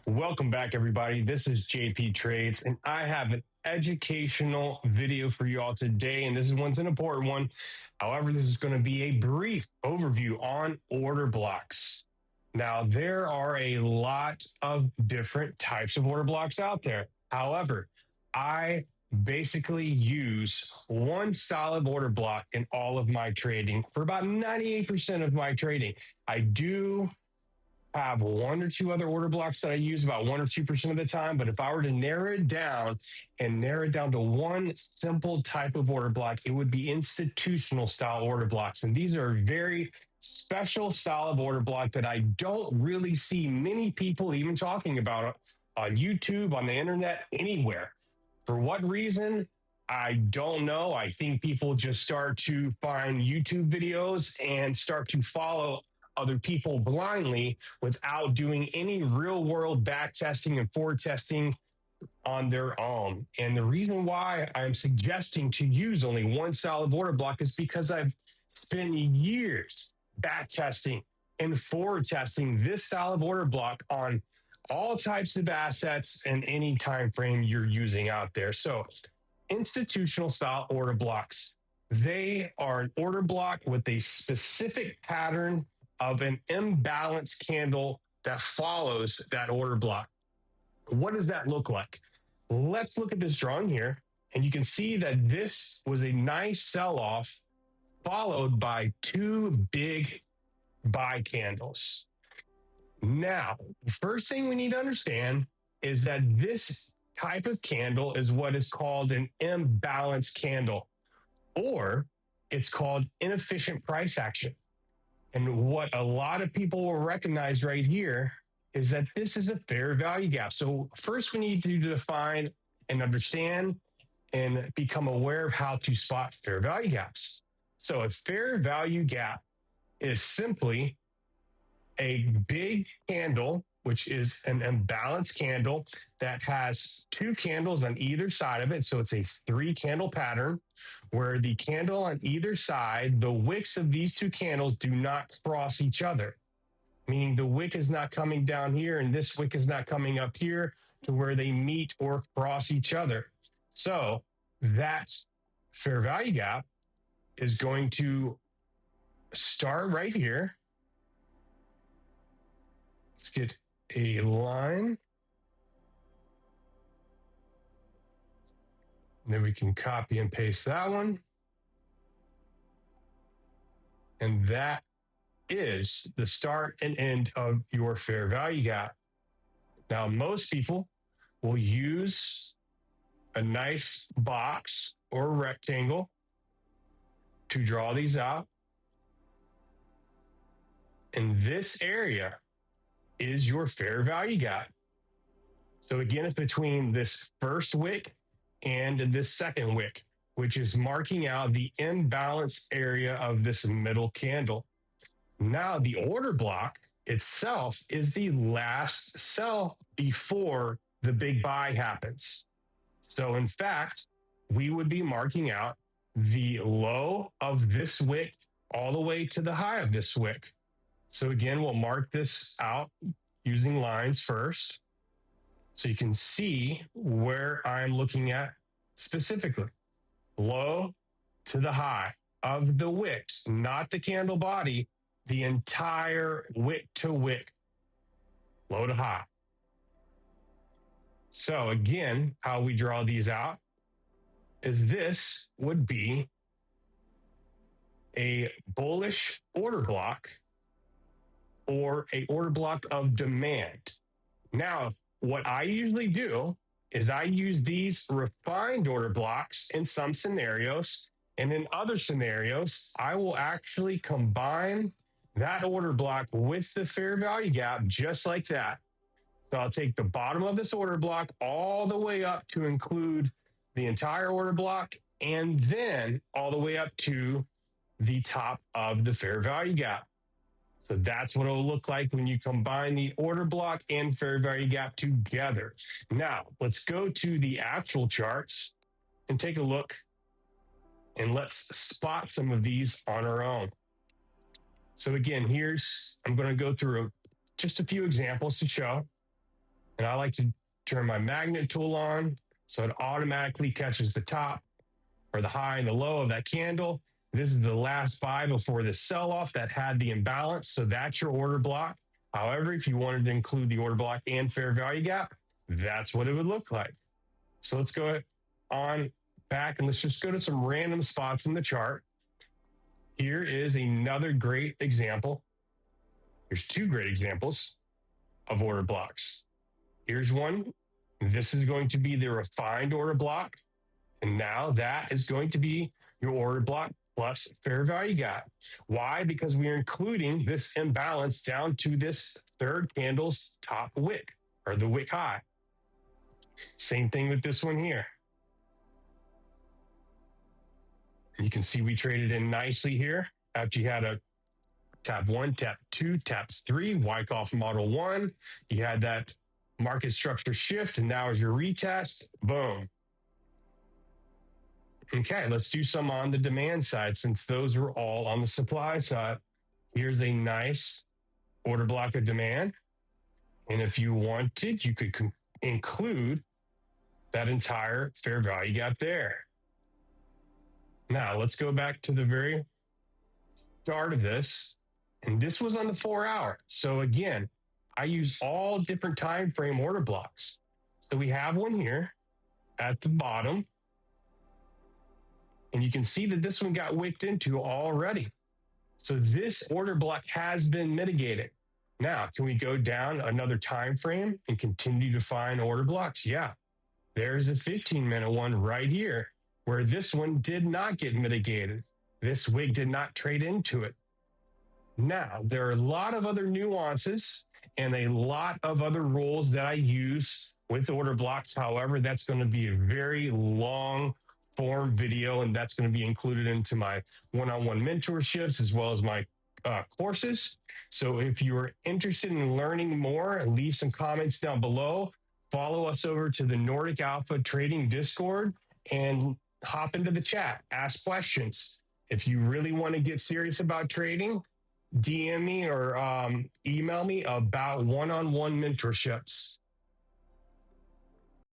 Welcome back, everybody. This is JP Trades, and I have an educational video for you all today. And this one's an important one. However, this is going to be a brief overview on order blocks. Now, there are a lot of different types of order blocks out there. However, I basically use one solid order block in all of my trading for about 98% of my trading. I do have one or two other order blocks that I use about 1 or 2% of the time. But if I were to narrow it down to one simple type of order block, it would be institutional style order blocks. And these are very special style of order block that I don't really see many people even talking about on YouTube, on the internet, anywhere. For what reason? I don't know. I think people just start to find YouTube videos and start to follow other people blindly without doing any real world back testing and forward testing on their own. And the reason why I'm suggesting to use only one solid order block is because I've spent years back testing and forward testing this solid order block on all types of assets and any time frame you're using out there. So institutional style order blocks, they are an order block with a specific pattern of an imbalanced candle that follows that order block. What does that look like? Let's look at this drawing here, and you can see that this was a nice sell-off followed by two big buy candles. Now, the first thing we need to understand is that this type of candle is what is called an imbalanced candle, or it's called inefficient price action. And what a lot of people will recognize right here is that this is a fair value gap. So first we need to define and understand and become aware of how to spot fair value gaps. So a fair value gap is simply a big candle, which is an imbalanced candle that has two candles on either side of it. So it's a 3-candle pattern where the candle on either side, the wicks of these two candles do not cross each other, meaning the wick is not coming down here and this wick is not coming up here to where they meet or cross each other. So that fair value gap is going to start right here. Let's get a line. Then we can copy and paste that one. And that is the start and end of your fair value gap. Now, most people will use a nice box or rectangle to draw these out. And this area is your fair value gap. So again, it's between this first wick and this second wick, which is marking out the imbalance area of this middle candle. Now the order block itself is the last sell before the big buy happens. So in fact, we would be marking out the low of this wick all the way to the high of this wick. So again, we'll mark this out using lines first, so you can see where I'm looking at specifically. Low to the high of the wicks, not the candle body, the entire wick to wick, low to high. So again, how we draw these out is this would be a bullish order block or a order block of demand. Now, what I usually do is I use these refined order blocks in some scenarios, and in other scenarios, I will actually combine that order block with the fair value gap just like that. So I'll take the bottom of this order block all the way up to include the entire order block, and then all the way up to the top of the fair value gap. So that's what it'll look like when you combine the order block and fair value gap together. Now, let's go to the actual charts and take a look, and let's spot some of these on our own. So again, I'm going to go through just a few examples to show. And I like to turn my magnet tool on so it automatically catches the top or the high and the low of that candle. This is the last buy before the sell-off that had the imbalance. So that's your order block. However, if you wanted to include the order block and fair value gap, that's what it would look like. So let's go on back and let's just go to some random spots in the chart. Here is another great example. Here's two great examples of order blocks. Here's one. This is going to be the refined order block. And now that is going to be your order block plus fair value gap. Why? Because we are including this imbalance down to this third candle's top wick or the wick high. Same thing with this one here. You can see we traded in nicely here after you had a tap 1, tap 2, tap 3, Wyckoff model 1. You had that market structure shift, and now is your retest. Boom. Okay, let's do some on the demand side since those were all on the supply side. Here's a nice order block of demand. And if you wanted, you could include that entire fair value gap there. Now, let's go back to the very start of this. And this was on the 4-hour. So again, I use all different time frame order blocks. So we have one here at the bottom. And you can see that this one got wicked into already. So this order block has been mitigated. Now, can we go down another time frame and continue to find order blocks? Yeah, there's a 15-minute one right here where this one did not get mitigated. This wig did not trade into it. Now, there are a lot of other nuances and a lot of other rules that I use with order blocks. However, that's going to be a very long form video, and that's going to be included into my one-on-one mentorships as well as my courses. So if you're interested in learning more, leave some comments down below. Follow us over to the Nordic Alpha Trading Discord and hop into the chat. Ask questions. If you really want to get serious about trading, DM me or email me about one-on-one mentorships.